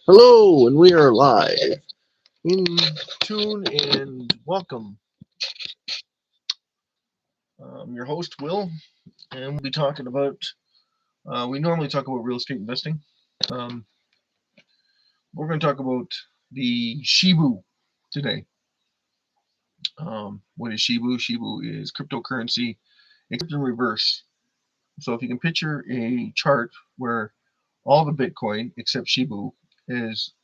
Hello, and we are live. In tune and welcome. I'm your host, Will, and we'll be talking about, we normally talk about real estate investing. We're going to talk about the SHIB today. What is SHIB? SHIB is cryptocurrency, except in reverse. So if you can picture a chart where all the Bitcoin except SHIB is,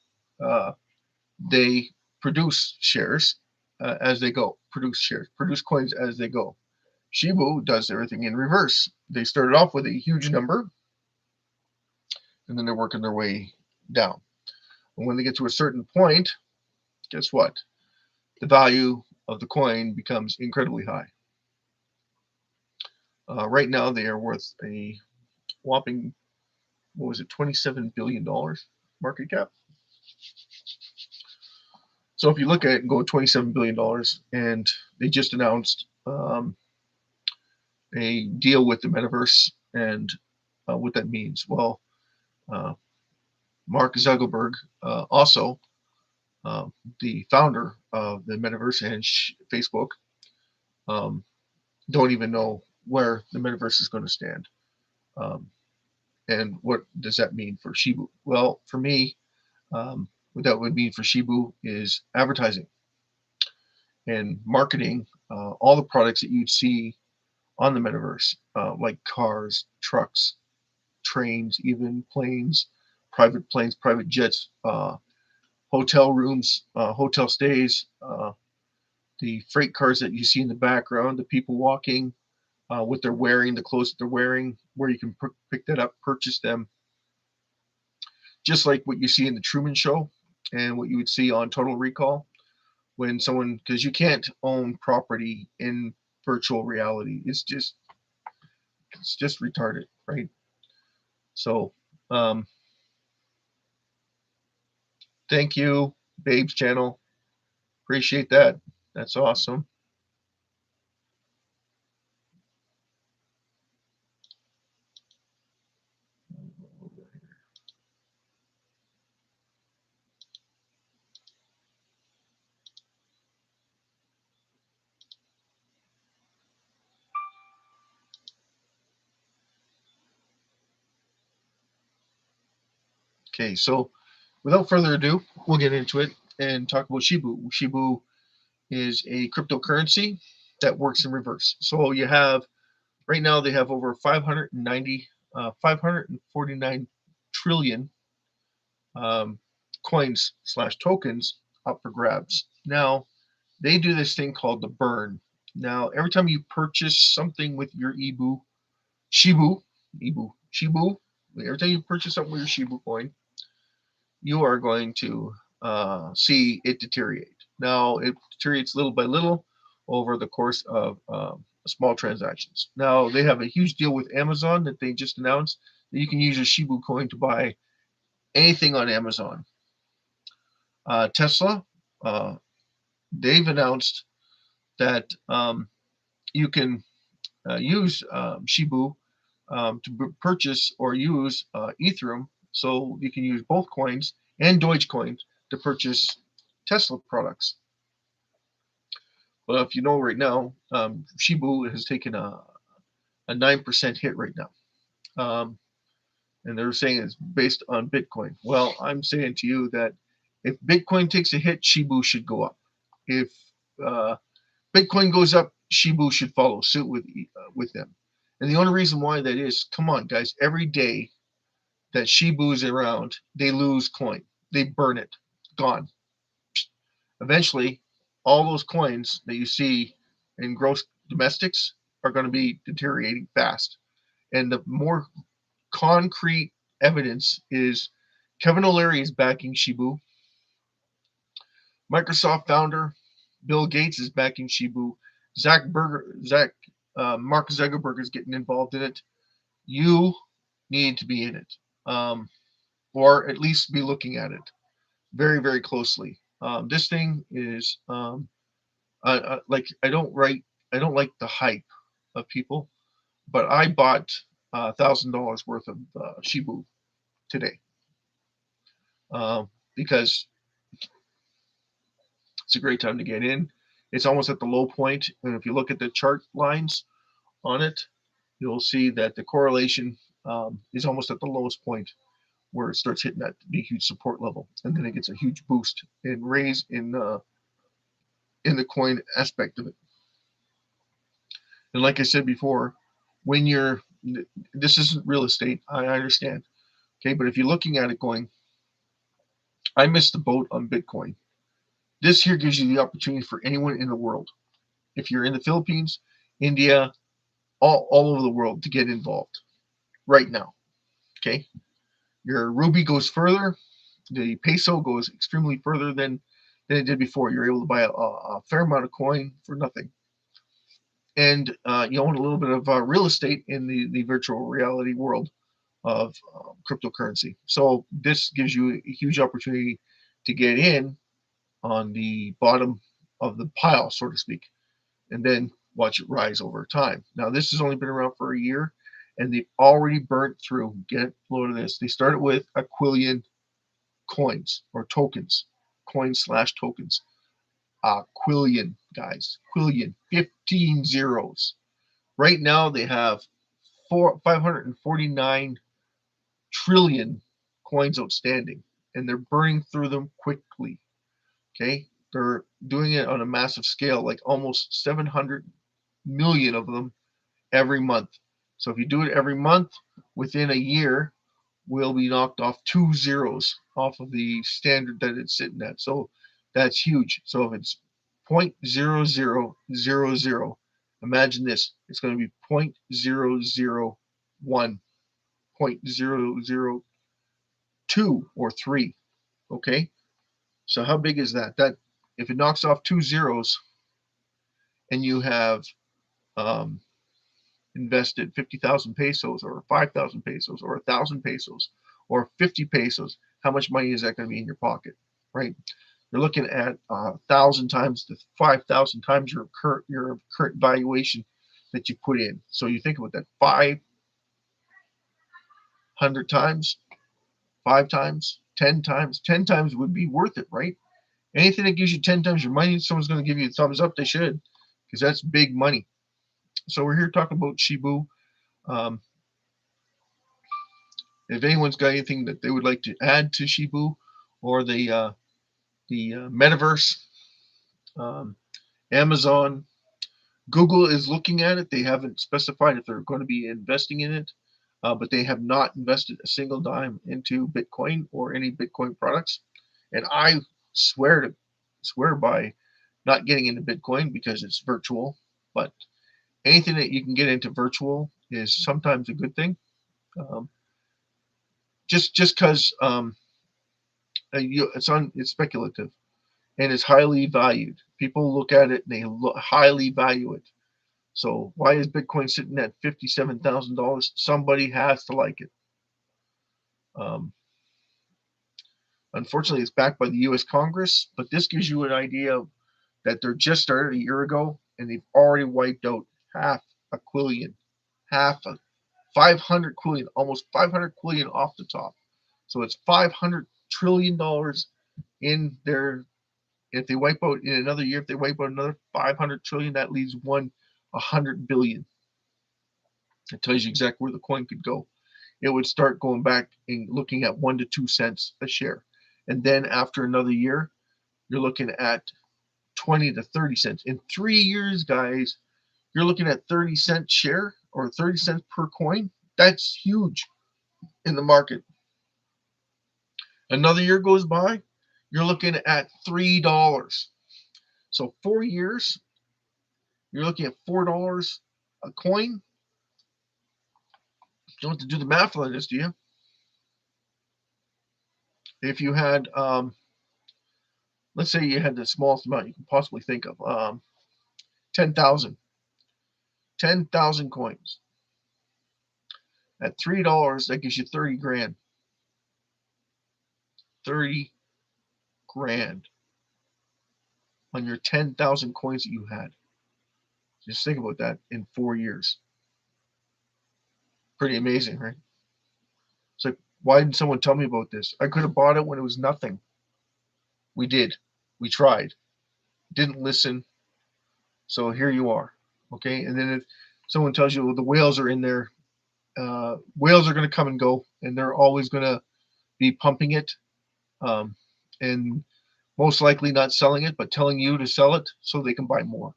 they produce shares as they go, produce coins as they go. SHIB does everything in reverse. They started off with a huge number, and then they're working their way down. And when they get to a certain point, guess what? The value of the coin becomes incredibly high. Right now, they are worth a whopping, what was it, $27 billion market cap. So if you look at it and go $27 billion, and they just announced a deal with the metaverse, and what that means. Well, Mark Zuckerberg, also the founder of the metaverse and Facebook, don't even know where the metaverse is going to stand. And what does that mean for SHIB? Well, for me, what that would mean for SHIB is advertising and marketing all the products that you'd see on the metaverse, like cars, trucks, trains, even planes, private jets, hotel rooms, hotel stays, the freight cars that you see in the background, the people walking, what they're wearing, the clothes that they're wearing, where you can pick that up, purchase them. Just like what you see in the Truman Show and what you would see on Total Recall, when someone, because you can't own property in virtual reality. It's just retarded, right? So, thank you, Babe's channel. Appreciate that. That's awesome. Okay, so without further ado, we'll get into it and talk about SHIB. SHIB is a cryptocurrency that works in reverse. So you have, right now they have over 549 trillion coins / tokens up for grabs. Now, they do this thing called the burn. Now, every time you purchase something with your SHIB, every time you purchase something with your SHIB coin, you are going to see it deteriorate. Now, it deteriorates little by little over the course of small transactions. Now, they have a huge deal with Amazon that they just announced that you can use your SHIB coin to buy anything on Amazon. Tesla, they've announced that you can use SHIB to purchase or use Ethereum. So you can use both coins and Dogecoin to purchase Tesla products. Well, if you know right now, SHIB has taken a 9% hit right now. And they're saying it's based on Bitcoin. Well, I'm saying to you that if Bitcoin takes a hit, SHIB should go up. If Bitcoin goes up, SHIB should follow suit with them. And the only reason why that is, come on, guys, every day that SHIB is around, they lose coin. They burn it. Gone. Eventually, all those coins that you see in gross domestics are going to be deteriorating fast. And the more concrete evidence is Kevin O'Leary is backing SHIB. Microsoft founder Bill Gates is backing SHIB. Mark Zuckerberg is getting involved in it. You need to be in it, or at least be looking at it. very, very closely. This thing is like I don't like the hype of people, but I bought $1,000 worth of Shibu today because it's a great time to get in. It's almost at the low point, and if you look at the chart lines on it, you'll see that the correlation is almost at the lowest point where it starts hitting that big huge support level, and then it gets a huge boost and raise in the coin aspect of it. And like I said before, when you're this isn't real estate, I understand. Okay, but if you're looking at it going, I missed the boat on Bitcoin. This here gives you the opportunity for anyone in the world. If you're in the Philippines, India, all over the world to get involved right now. Okay, your Ruby goes further. The peso goes extremely further than it did before. You're able to buy a fair amount of coin for nothing, and you own a little bit of real estate in the virtual reality world of cryptocurrency. So this gives you a huge opportunity to get in on the bottom of the pile, so to speak, and then watch it rise over time. Now, this has only been around for a year, and they've already burnt through. Get a load of this. They started with a quillion coins or tokens, coins slash tokens. Quillion, guys, quillion, 15 zeros. Right now, they have 549 trillion coins outstanding, and they're burning through them quickly. Okay, they're doing it on a massive scale, like almost 700 million of them every month. So if you do it every month, within a year, we'll be knocked off 2 zeros off of the standard that it's sitting at. So that's huge. So if it's 0.0000, imagine this. It's going to be 0.001, 0.002 or 3. Okay? So how big is that? That if it knocks off 2 zeros and you have um, invested 50,000 pesos or 5,000 pesos or 1,000 pesos or 50 pesos, how much money is that going to be in your pocket, right? You're looking at 1,000 times to 5,000 times your current valuation that you put in. So you think about that, 500 times, 5 times, 10 times. 10 times would be worth it, right? Anything that gives you 10 times your money, someone's going to give you a thumbs up. They should, because that's big money. So we're here talking about Shibu. Um, if anyone's got anything that they would like to add to Shibu or the metaverse, um, Amazon, Google is looking at it. They haven't specified if they're going to be investing in it, but they have not invested a single dime into Bitcoin or any Bitcoin products. And I swear by not getting into Bitcoin because it's virtual. But anything that you can get into virtual is sometimes a good thing. Um, just because it's speculative and it's highly valued. People look at it and they highly value it. So why is Bitcoin sitting at $57,000? Somebody has to like it. Um, Unfortunately, it's backed by the U.S. Congress, but this gives you an idea that they're just started a year ago and they've already wiped out half a quillion, half a 500 quillion, almost 500 quillion off the top. So it's $500 trillion in their. If they wipe out in another year, if they wipe out another 500 trillion, that leaves 100 billion. It tells you exactly where the coin could go. It would start going back and looking at 1 to 2 cents a share. And then after another year, you're looking at 20 to 30 cents. In 3 years, guys, you're looking at 30-cent share or 30 cents per coin. That's huge in the market. Another year goes by, you're looking at $3. So 4 years, you're looking at $4 a coin. You don't have to do the math on this, do you? If you had, let's say you had the smallest amount you can possibly think of, 10,000. 10,000 coins. At $3, that gives you 30 grand. 30 grand on your 10,000 coins that you had. Just think about that in 4 years. Pretty amazing, right? It's like, why didn't someone tell me about this? I could have bought it when it was nothing. We did. We tried. Didn't listen. So here you are. Okay. And then if someone tells you, well, the whales are in there, whales are going to come and go, and they're always going to be pumping it, um, and most likely not selling it, but telling you to sell it so they can buy more.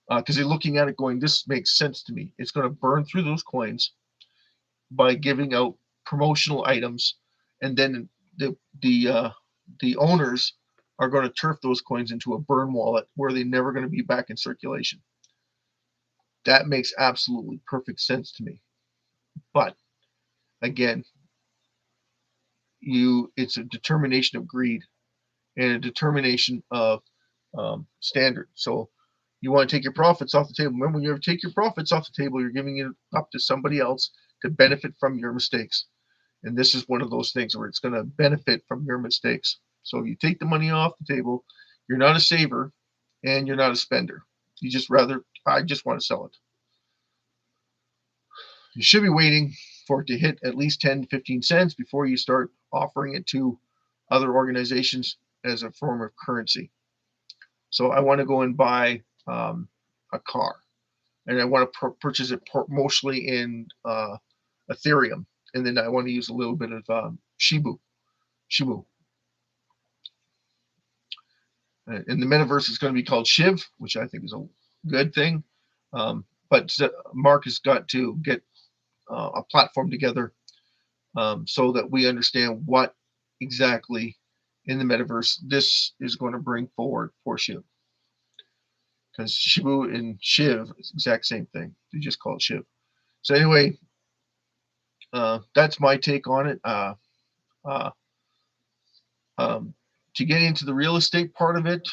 Because they're looking at it going, this makes sense to me. It's going to burn through those coins by giving out promotional items, and then the owners are going to turf those coins into a burn wallet where they're never going to be back in circulation. That makes absolutely perfect sense to me. But again, it's a determination of greed and a determination of standard. So you want to take your profits off the table. Remember, when you ever take your profits off the table, you're giving it up to somebody else to benefit from your mistakes. And this is one of those things where it's going to benefit from your mistakes. So you take the money off the table, you're not a saver and you're not a spender. I just want to sell it. You should be waiting for it to hit at least 10 to 15 cents before you start offering it to other organizations as a form of currency. So I want to go and buy a car, and I want to purchase it mostly in Ethereum, and then I want to use a little bit of Shibu. And the metaverse is going to be called SHIB, which I think is a good thing. But Mark has got to get a platform together so that we understand what exactly in the metaverse this is going to bring forward for SHIB. Because Shibu and Shiv is the exact same thing. They just call it SHIB. So anyway, that's my take on it. To get into the real estate part of it,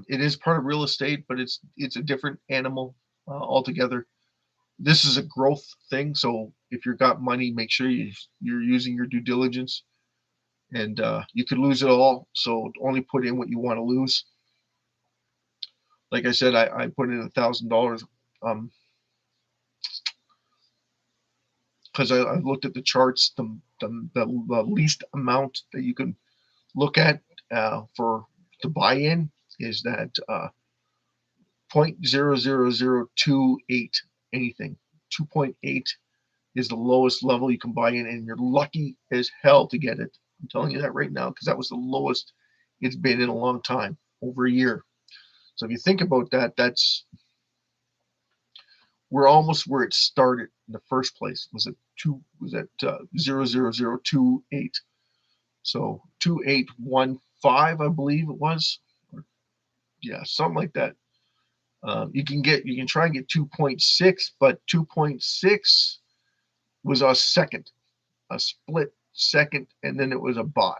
it is part of real estate, but it's a different animal altogether. This is a growth thing, so if you've got money, make sure you're using your due diligence, and you could lose it all. So only put in what you want to lose. Like I said, I put in $1,000 because I looked at the charts. The least amount that you can look at for to buy in is that 0.00028 anything. 2.8 is the lowest level you can buy in, and you're lucky as hell to get it. I'm telling you that right now because that was the lowest it's been in a long time, over a year. So if you think about that, we're almost where it started in the first place. Was at 0.00028. So 2815, I believe it was. Yeah, something like that. You can try and get 2.6, but 2.6 was a second, a split second, and then it was a buy.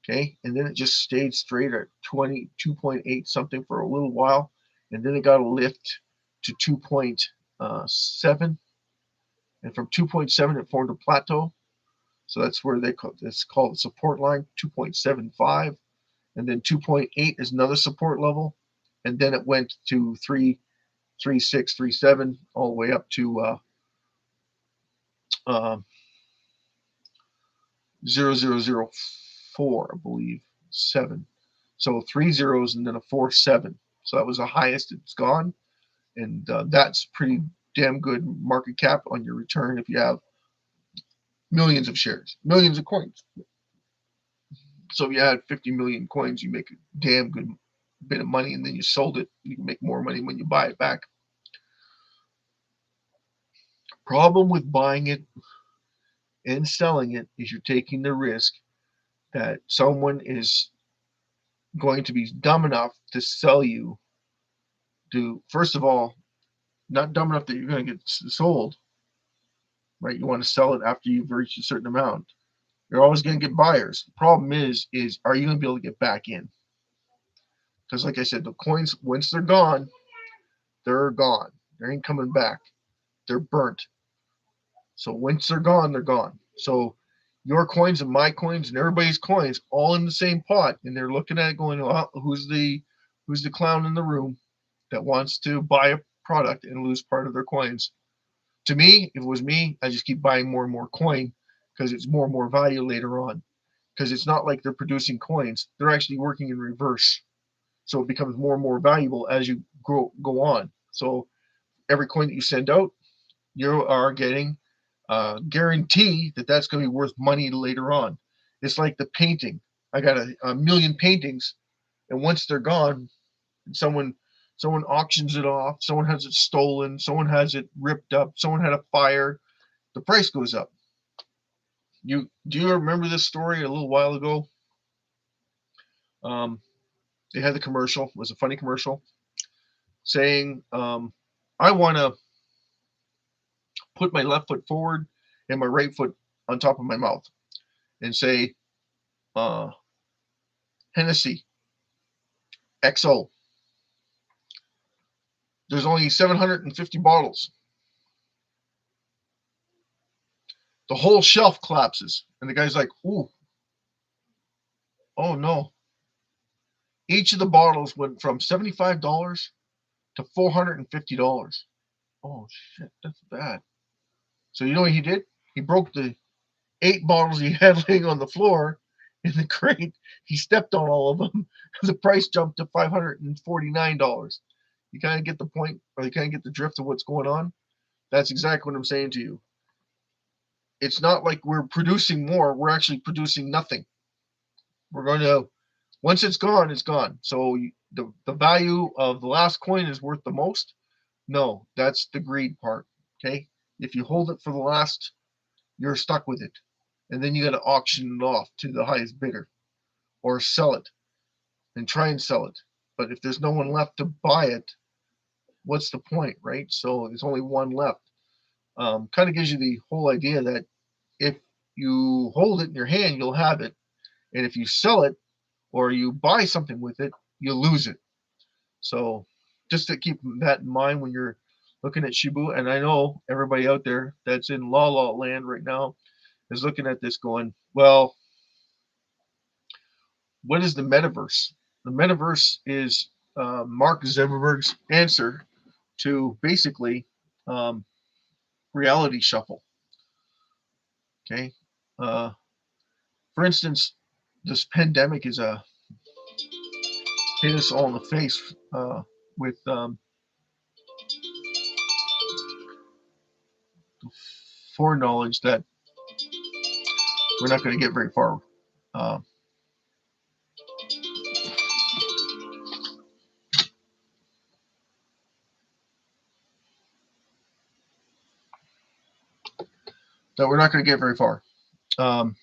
Okay, and then it just stayed straight at 22.8 something for a little while, and then it got a lift to 2.7, and from 2.7 it formed a plateau. So that's where it's called the support line, 2.75, and then 2.8 is another support level, and then it went to 3.6, 3.7, all the way up to 0.0004, I believe, 7. So 3 zeros and then a 4.7. So that was the highest it's gone, and that's pretty damn good market cap on your return if you have millions of shares, millions of coins. So if you had 50 million coins, you make a damn good bit of money, and then you sold it. You can make more money when you buy it back. Problem with buying it and selling it is you're taking the risk that someone is going to be dumb enough to sell you to, first of all, not dumb enough that you're going to get sold, right? You want to sell it after you've reached a certain amount. You're always going to get buyers. The problem is are you going to be able to get back in? Because like I said, the coins, once they're gone, they're gone. They ain't coming back. They're burnt. So once they're gone, they're gone. So your coins and my coins and everybody's coins all in the same pot, and they're looking at it going, well, who's the clown in the room that wants to buy a product and lose part of their coins? To me, if it was me, I just keep buying more and more coin because it's more and more value later on. Because it's not like they're producing coins; they're actually working in reverse. So it becomes more and more valuable as you go on. So every coin that you send out, you are getting guarantee that that's going to be worth money later on. It's like the painting. I got a million paintings, and once they're gone, someone someone auctions it off, someone has it stolen, someone has it ripped up, someone had a fire, the price goes up. You do you remember this story a little while ago? Um, they had the commercial. It was a funny commercial saying, "I want to put my left foot forward and my right foot on top of my mouth and say, uh, Hennessy XO. There's only 750 bottles. The whole shelf collapses, and the guy's like, ooh, oh no." Each of the bottles went from $75 to $450. Oh shit, that's bad. So you know what he did? He broke the 8 bottles he had laying on the floor in the crate. He stepped on all of them. The price jumped to $549. You kind of get the point, or you kind of get the drift of what's going on. That's exactly what I'm saying to you. It's not like we're producing more. We're actually producing nothing. We're going to, once it's gone, it's gone. So the value of the last coin is worth the most. No, that's the greed part. Okay. If you hold it for the last, you're stuck with it. And then you got to auction it off to the highest bidder or sell it and try and sell it. But if there's no one left to buy it, what's the point, right? So there's only one left. Kind of gives you the whole idea that if you hold it in your hand, you'll have it. And if you sell it or you buy something with it, you lose it. So just to keep that in mind when you're looking at Shibu, and I know everybody out there that's in La La Land right now is looking at this going, well, what is the metaverse? The metaverse is Mark Zuckerberg's answer to basically um, reality shuffle. Okay, uh, for instance, this pandemic is a hit us all in the face with foreknowledge that we're not going to get very far. Uh, that we're not going to get very far, um,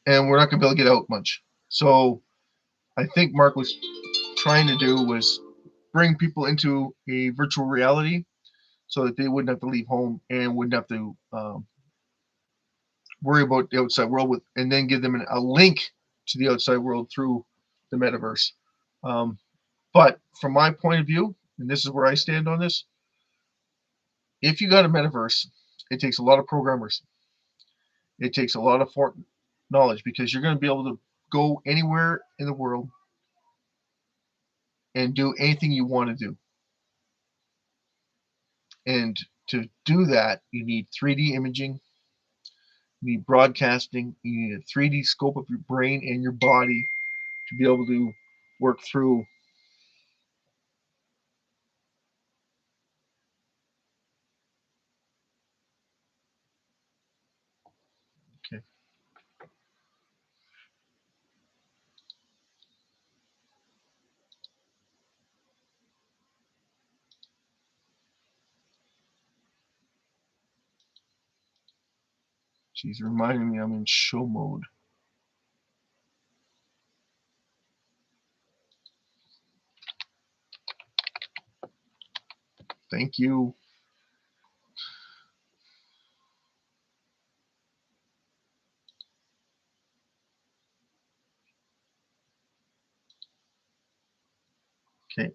and we're not going to be able to get out much. So I think Mark was trying to do was bring people into a virtual reality so that they wouldn't have to leave home and wouldn't have to worry about the outside world with, and then give them a link to the outside world through the metaverse. Um, but from my point of view, and this is where I stand on this, if you got a metaverse, it takes a lot of programmers. It takes a lot of knowledge because you're going to be able to go anywhere in the world and do anything you want to do. And to do that, you need 3D imaging, you need broadcasting, you need a 3D scope of your brain and your body to be able to work through. Okay. She's reminding me I'm in show mode. Thank you. Okay.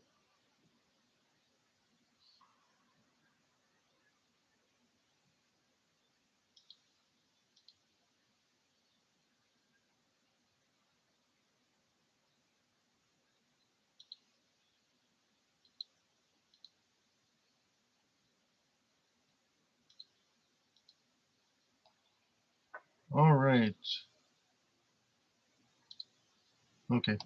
All right. Okay.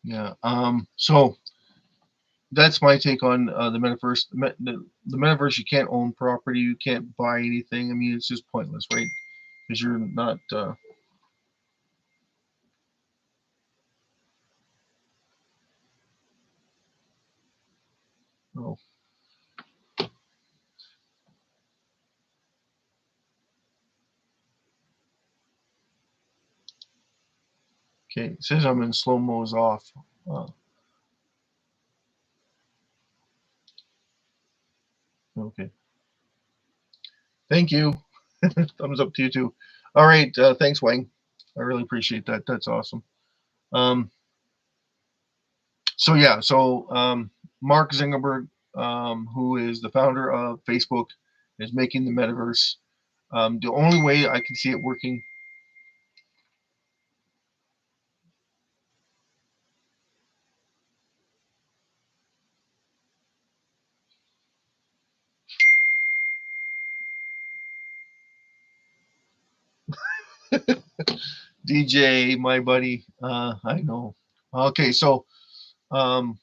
Yeah. So that's my take on the metaverse. The metaverse, you can't own property, you can't buy anything. I mean, it's just pointless, right? Because you're not. Oh, okay. It says I'm in slow mo's off. Uh, okay. Thank you. Thumbs up to you too. All right. Thanks, Wayne. I really appreciate that. That's awesome. Um, so yeah. So Mark Zuckerberg, who is the founder of Facebook, is making the metaverse. The only way I can see it working. DJ, my buddy. I know. Okay, so um,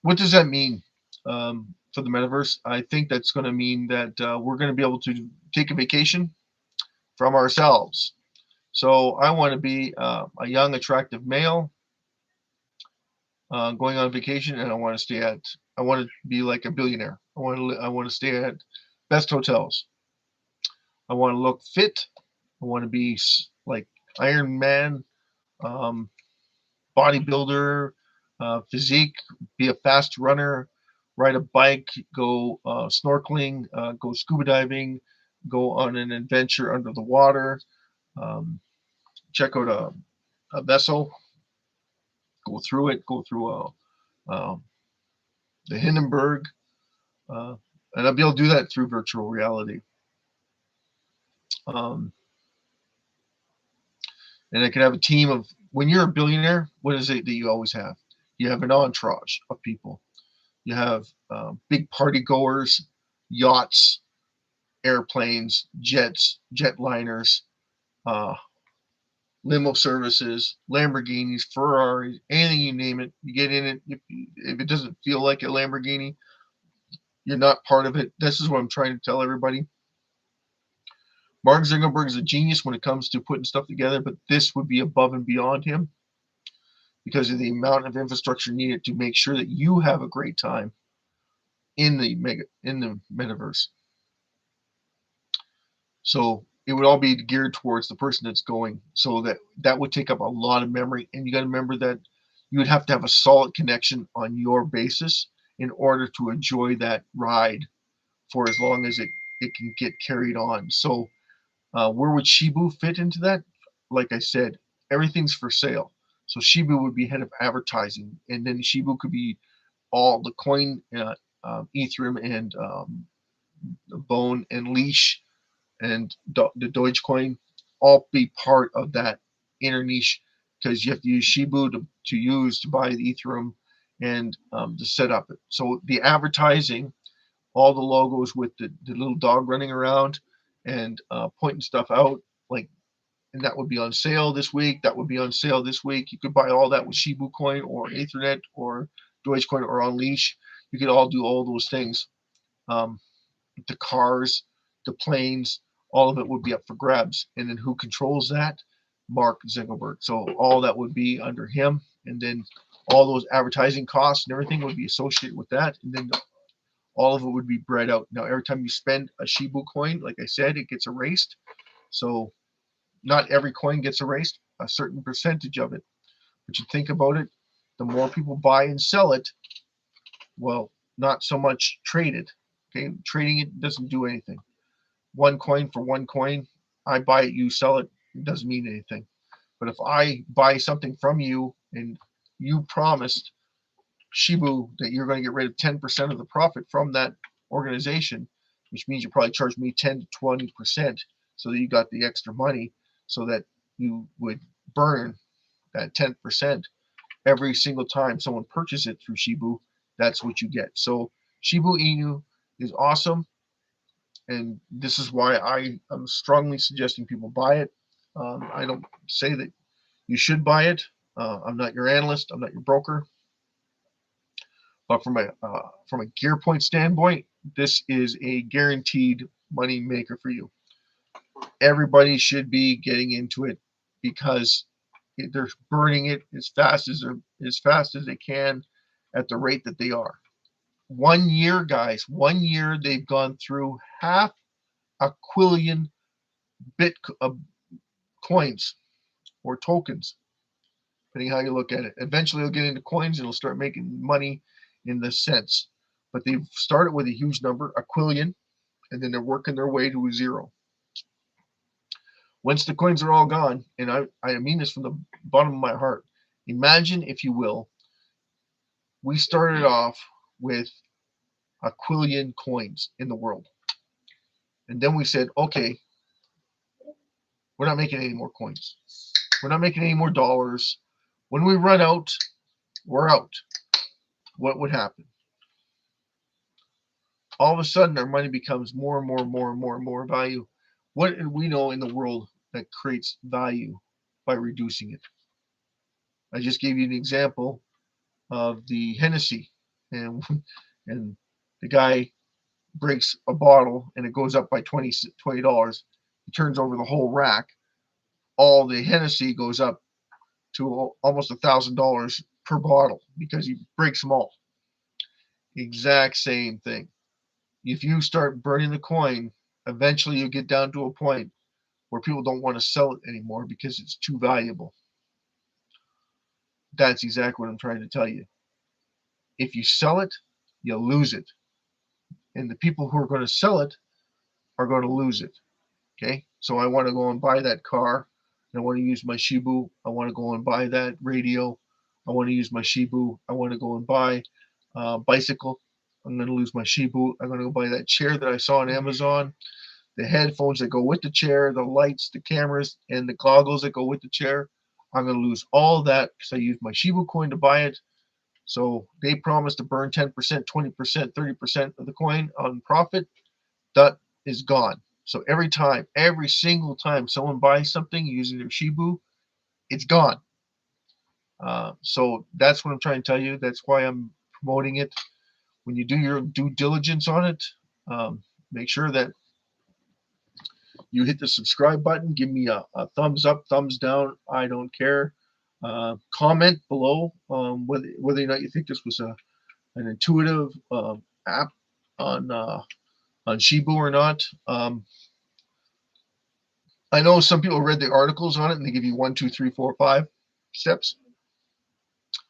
what does that mean for the metaverse? I think that's going to mean that we're going to be able to take a vacation from ourselves. So I want to be a young, attractive male going on vacation, and I want to stay at. I want to be like a billionaire. I want to stay at best hotels. I want to look fit. I want to be like Iron Man, um, bodybuilder, physique, be a fast runner, ride a bike, go snorkeling, go scuba diving, go on an adventure under the water, check out a vessel, go through it, go through the Hindenburg, uh, and I'll be able to do that through virtual reality. Um, and I could have a team of, when you're a billionaire, what is it that you always have? You have an entourage of people. You have big party goers, yachts, airplanes, jets, jetliners, uh, limo services, Lamborghinis, Ferraris, anything you name it. You get in it. If it doesn't feel like a Lamborghini, you're not part of it. This is what I'm trying to tell everybody. Mark Zuckerberg is a genius when it comes to putting stuff together, but this would be above and beyond him because of the amount of infrastructure needed to make sure that you have a great time in the metaverse. So it would all be geared towards the person that's going. So that would take up a lot of memory, and you got to remember that you would have to have a solid connection on your basis in order to enjoy that ride for as long as it can get carried on. So where would Shibu fit into that? Like I said, everything's for sale. So Shibu would be head of advertising, and then Shibu could be all the coin, Ethereum, and Bone and Leash and the Dogecoin all be part of that inner niche because you have to use Shibu to use to buy the Ethereum and to set up it. So the advertising, all the logos with the little dog running around and pointing stuff out, like, and that would be on sale this week. That would be on sale this week. You could buy all that with Shibu Coin or Ethernet or Dogecoin or on Leash. You could all do all those things. Um, the cars, the planes, all of it would be up for grabs. And then who controls that? Mark Zuckerberg. So all that would be under him. And then all those advertising costs and everything would be associated with that. And then all of it would be bred out. Now, every time you spend a Shibu coin, like I said, it gets erased. So not every coin gets erased, a certain percentage of it. But you think about it, the more people buy and sell it, well, not so much trade it. Okay, trading it doesn't do anything. One coin for one coin, I buy it, you sell it, it doesn't mean anything. But if I buy something from you and you promised Shibu that you're going to get rid of 10% of the profit from that organization, which means you probably charge me 10 to 20% so that you got the extra money, so that you would burn that 10% every single time someone purchases it through Shibu. That's what you get. So Shibu Inu is awesome, and this is why I am strongly suggesting people buy it. I don't say that you should buy it. I'm not your analyst. I'm not your broker. But from a gear point standpoint, this is a guaranteed money maker for you. Everybody should be getting into it because they're burning it as fast as they can at the rate that they are. 1 year, guys, 1 year they've gone through half a quillion bit coins or tokens, depending how you look at it. Eventually, they'll get into coins and they'll start making money in the cents. But they've started with a huge number, a quillion, and then they're working their way to a zero. Once the coins are all gone, and I mean this from the bottom of my heart, imagine, if you will, we started off with a quillion coins in the world. And then we said, okay, we're not making any more coins. We're not making any more dollars. When we run out, we're out. What would happen? All of a sudden, our money becomes more and more and more and more and more value. What do we know in the world that creates value by reducing it? I just gave you an example of the Hennessy, and and the guy breaks a bottle and it goes up by $20. He turns over the whole rack. All the Hennessy goes up to almost $1,000 per bottle because he breaks them all. Exact same thing. If you start burning the coin, eventually you get down to a point where people don't want to sell it anymore because it's too valuable. That's exactly what I'm trying to tell you. If you sell it, you lose it. And the people who are going to sell it are going to lose it. Okay? So I want to go and buy that car. I want to use my Shibu. I want to go and buy that radio. I want to use my Shibu. I want to go and buy a bicycle. I'm going to lose my Shibu. I'm going to go buy that chair that I saw on Amazon, the headphones that go with the chair, the lights, the cameras, and the goggles that go with the chair. I'm going to lose all that because I used my Shibu coin to buy it. So they promised to burn 10%, 20%, 30% of the coin on profit. That is gone. So every single time someone buys something using their Shibu, it's gone. So that's what I'm trying to tell you. That's why I'm promoting it. When you do your due diligence on it, make sure that you hit the subscribe button. Give me a thumbs up, thumbs down. I don't care. Comment below whether or not you think this was an intuitive app on Shibu or not. I know some people read the articles on it and they give you 1, 2, 3, 4, 5 steps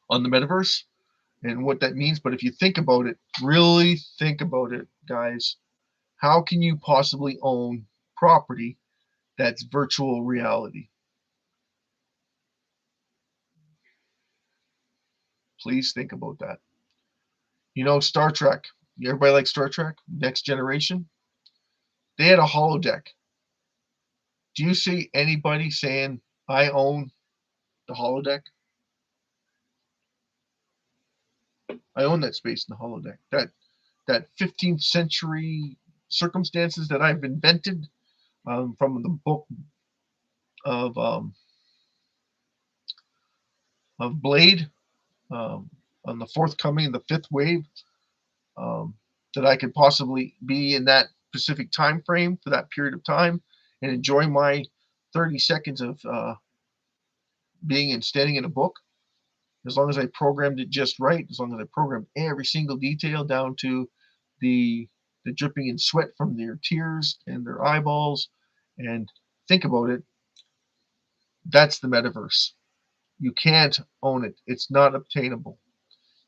on the metaverse and what that means. But if you think about it, really think about it, guys, how can you possibly own property that's virtual reality? Please think about that. You know, Star Trek. Everybody likes Star Trek? Next Generation? They had a holodeck. Do you see anybody saying, I own the holodeck? I own that space in the holodeck. That 15th century circumstances that I've invented from the book of Blade, on the forthcoming, the fifth wave, um, that I could possibly be in that specific time frame for that period of time and enjoy my 30 seconds of being and standing in a book, as long as I programmed it just right, as long as I programmed every single detail down to the dripping in sweat from their tears and their eyeballs. And think about it, that's the metaverse. You can't own it. It's not obtainable.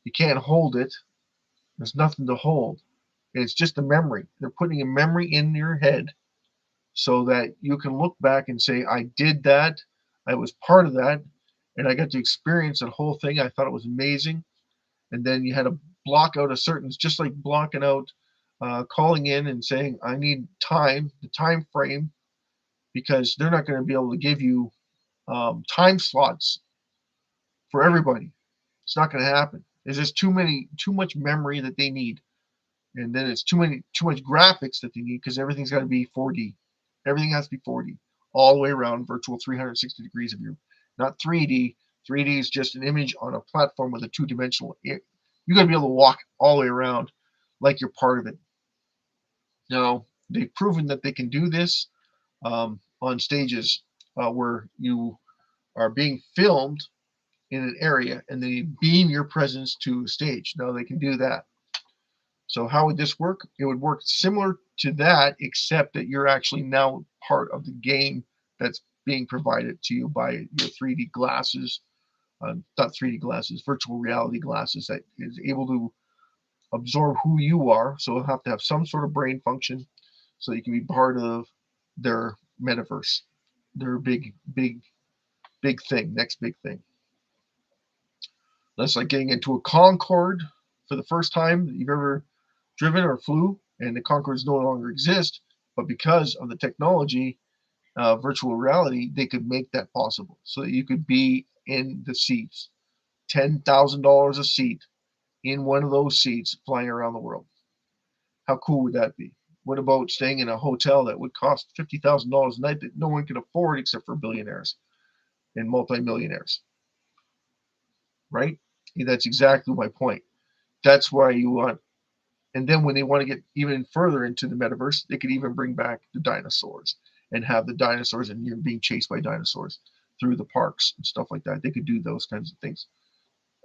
You can't hold it. There's nothing to hold. It's just a memory. They're putting a memory in your head so that you can look back and say, I did that, I was part of that, and I got to experience that whole thing. I thought it was amazing. And then you had to block out a certain, just like blocking out calling in and saying, I need time, the time frame, because they're not going to be able to give you time slots for everybody. It's not going to happen. There's just too much memory that they need, and then it's too much graphics that they need because everything's got to be 4D. Everything has to be 4D all the way around, virtual 360 degrees of you, not 3D. 3D is just an image on a platform with a two-dimensional. You got to be able to walk all the way around like you're part of it. Now they've proven that they can do this on stages where you are being filmed in an area and they beam your presence to a stage. Now they can do that. So how would this work? It would work similar to that, except that you're actually now part of the game that's being provided to you by your 3D glasses, not 3D glasses, virtual reality glasses that is able to absorb who you are. So you'll have to have some sort of brain function so you can be part of their metaverse, their big thing, next big thing. That's like getting into a Concorde for the first time that you've ever driven or flew, and the Concords no longer exist. But because of the technology, virtual reality, they could make that possible so that you could be in the seats, $10,000 a seat in one of those seats flying around the world. How cool would that be? What about staying in a hotel that would cost $50,000 a night that no one can afford except for billionaires and multimillionaires? Right? That's exactly my point. That's why you want. And then when they want to get even further into the metaverse, they could even bring back the dinosaurs and have the dinosaurs and you're being chased by dinosaurs through the parks and stuff like that. They could do those kinds of things.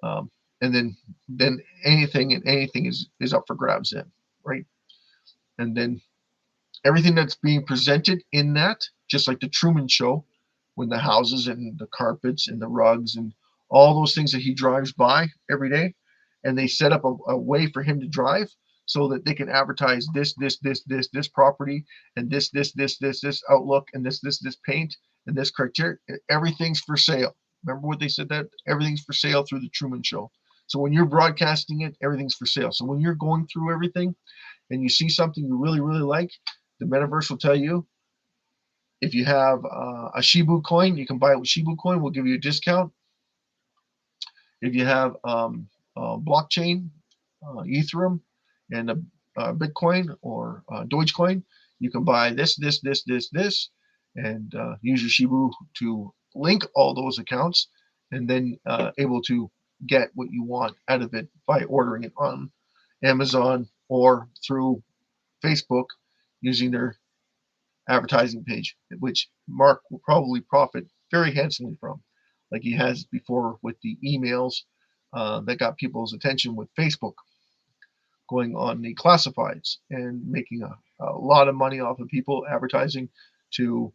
And then anything is up for grabs then, right? And then everything that's being presented in that, just like the Truman Show, when the houses and the carpets and the rugs and all those things that he drives by every day, and they set up a way for him to drive so that they can advertise this property and this outlook and this paint and this criteria. Everything's for sale. Remember what they said, that everything's for sale through the Truman Show. So when you're broadcasting it, everything's for sale. So when you're going through everything and you see something you really like, the metaverse will tell you, if you have a SHIB coin, you can buy it with SHIB coin. We'll give you a discount. If you have blockchain, Ethereum, and a Bitcoin or Dogecoin, you can buy this, and use your SHIB to link all those accounts, and then able to get what you want out of it by ordering it on Amazon or through Facebook using their advertising page, which Mark will probably profit very handsomely from, like he has before with the emails that got people's attention with Facebook, going on the classifieds and making a lot of money off of people advertising to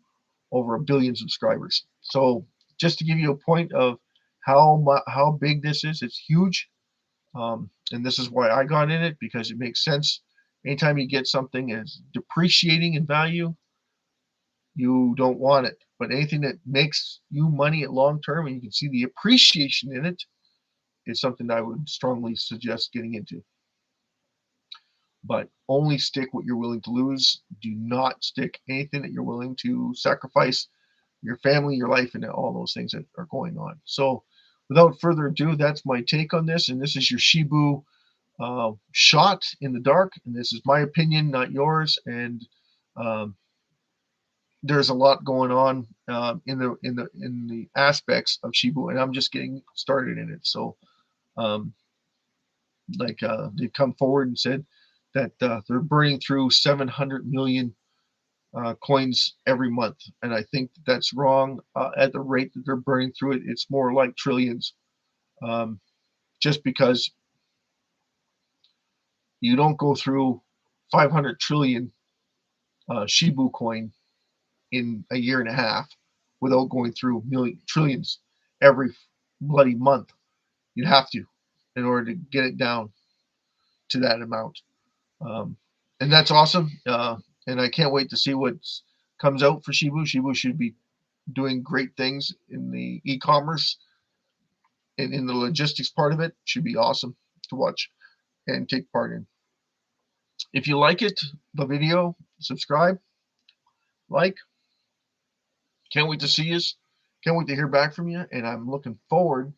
over 1 billion subscribers. So just to give you a point of how big this is, it's huge. And this is why I got in it, because it makes sense. Anytime you get something as depreciating in value, you don't want it. But anything that makes you money at long term and you can see the appreciation in it is something I would strongly suggest getting into. But only stick what you're willing to lose. Do not stick anything that you're willing to sacrifice your family, your life, and all those things that are going on. So without further ado, that's my take on this. And this is your SHIB shot in the dark. And this is my opinion, not yours. And there's a lot going on in the aspects of SHIB, and I'm just getting started in it. So, they come forward and said that they're burning through 700 million coins every month, and I think that's wrong. At the rate that they're burning through it, it's more like trillions. Just because you don't go through 500 trillion SHIB coin in a year and a half without going through trillions every bloody month. You'd have to in order to get it down to that amount. and that's awesome. And I can't wait to see what comes out for Shibu. Shibu should be doing great things in the e-commerce and in the logistics part of it. Should be awesome to watch and take part in. If you like it, the video, subscribe, like. Can't wait to see you. Can't wait to hear back from you. And I'm looking forward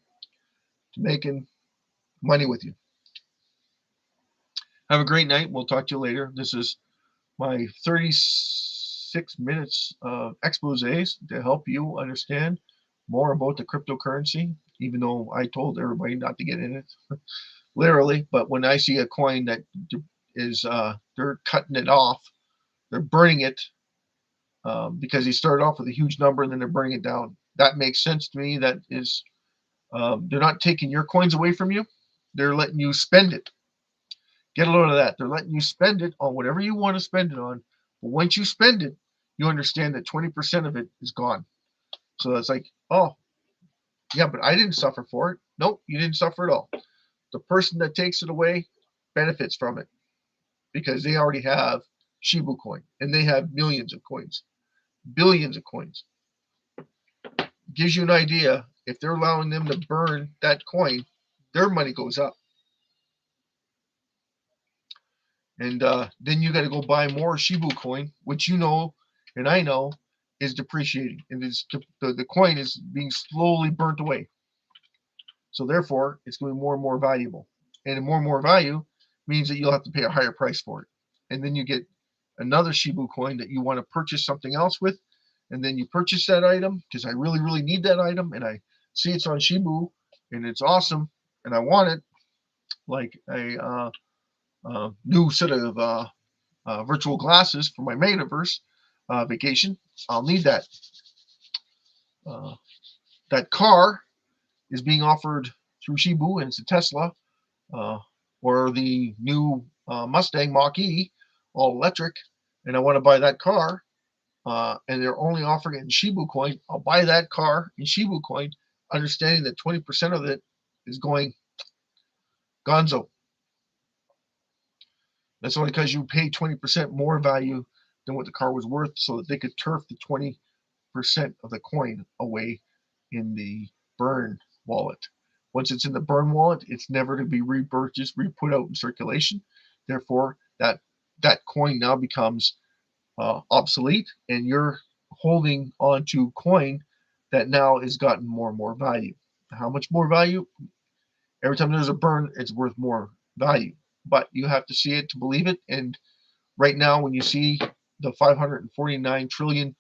to making money with you. Have a great night. We'll talk to you later. This is my 36 minutes of exposés to help you understand more about the cryptocurrency, even though I told everybody not to get in it, literally. But when I see a coin that is, they're cutting it off, they're burning it because he started off with a huge number and then they're burning it down. That makes sense to me. That is, they're not taking your coins away from you. They're letting you spend it. Get a load of that. They're letting you spend it on whatever you want to spend it on. But once you spend it, you understand that 20% of it is gone. So it's like, oh, yeah, but I didn't suffer for it. Nope, you didn't suffer at all. The person that takes it away benefits from it because they already have Shibu coin and they have millions of coins, billions of coins. Gives you an idea. If they're allowing them to burn that coin, their money goes up. And then you got to go buy more Shibu coin, which you know and I know is depreciating, and the coin is being slowly burnt away. So therefore, it's going to be more and more valuable, and more and more value means that you'll have to pay a higher price for it, and then you get another Shibu coin that you want to purchase something else with, and then you purchase that item because I really really need that item, and I see it's on Shibu, and it's awesome, and I want it, like a new set of virtual glasses for my metaverse vacation. I'll need that. Uh, that car is being offered through Shibu, and it's a Tesla, uh, or the new Mustang Mach-E, all electric, and I want to buy that car, and they're only offering it in Shibu coin. I'll buy that car in Shibu coin, understanding that 20% of it is going gonzo. That's only because you pay 20% more value than what the car was worth so that they could turf the 20% of the coin away in the burn wallet. Once it's in the burn wallet, it's never to be repurchased, re-put out in circulation. Therefore, that coin now becomes obsolete, and you're holding on to coin that now has gotten more and more value. How much more value? Every time there's a burn, it's worth more value. But you have to see it to believe it. And right now, when you see the 549 trillion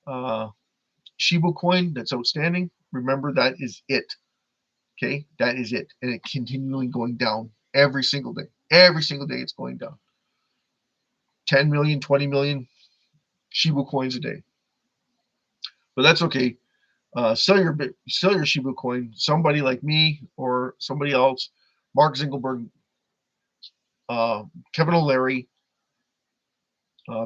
Shibu coin that's outstanding, remember that is it. Okay, that is it, and it continually going down every single day. Every single day, it's going down. 10 million, 20 million Shibu coins a day. But that's okay. Sell your Shibu coin. Somebody like me or somebody else, Mark Zingelberg, Kevin O'Leary,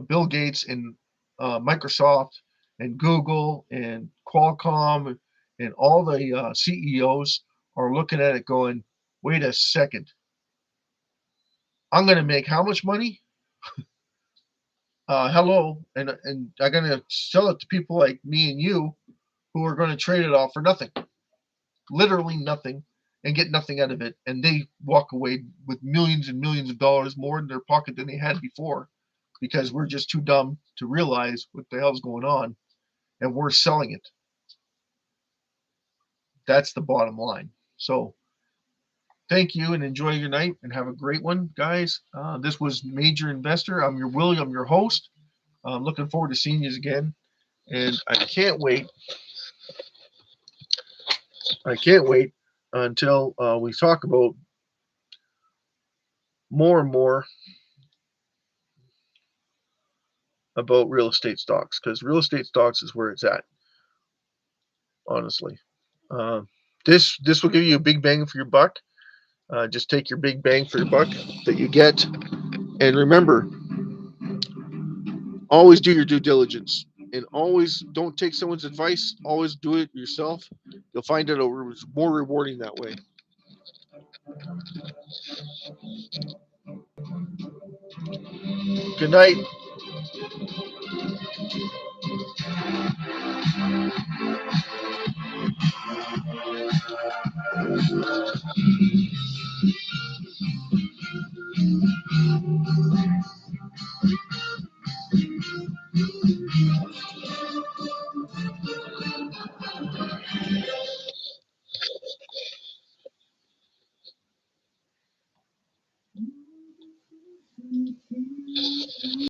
Bill Gates, and Microsoft, and Google, and Qualcomm, and all the CEOs are looking at it going, wait a second, I'm going to make how much money? Hello, and I'm going to sell it to people like me and you who are going to trade it off for nothing, literally nothing, and get nothing out of it. And they walk away with millions and millions of dollars more in their pocket than they had before because we're just too dumb to realize what the hell's going on, and we're selling it. That's the bottom line. So thank you and enjoy your night and have a great one, guys. This was Major Investor. I'm your Willie. I'm your host. I'm looking forward to seeing you again, and I can't wait. I can't wait until we talk about more and more about real estate stocks, because real estate stocks is where it's at. Honestly, uh, this will give you a big bang for your buck. Just take your big bang for your buck that you get, and remember, always do your due diligence, and always don't take someone's advice. Always do it yourself. You'll find it more rewarding that way. Good night.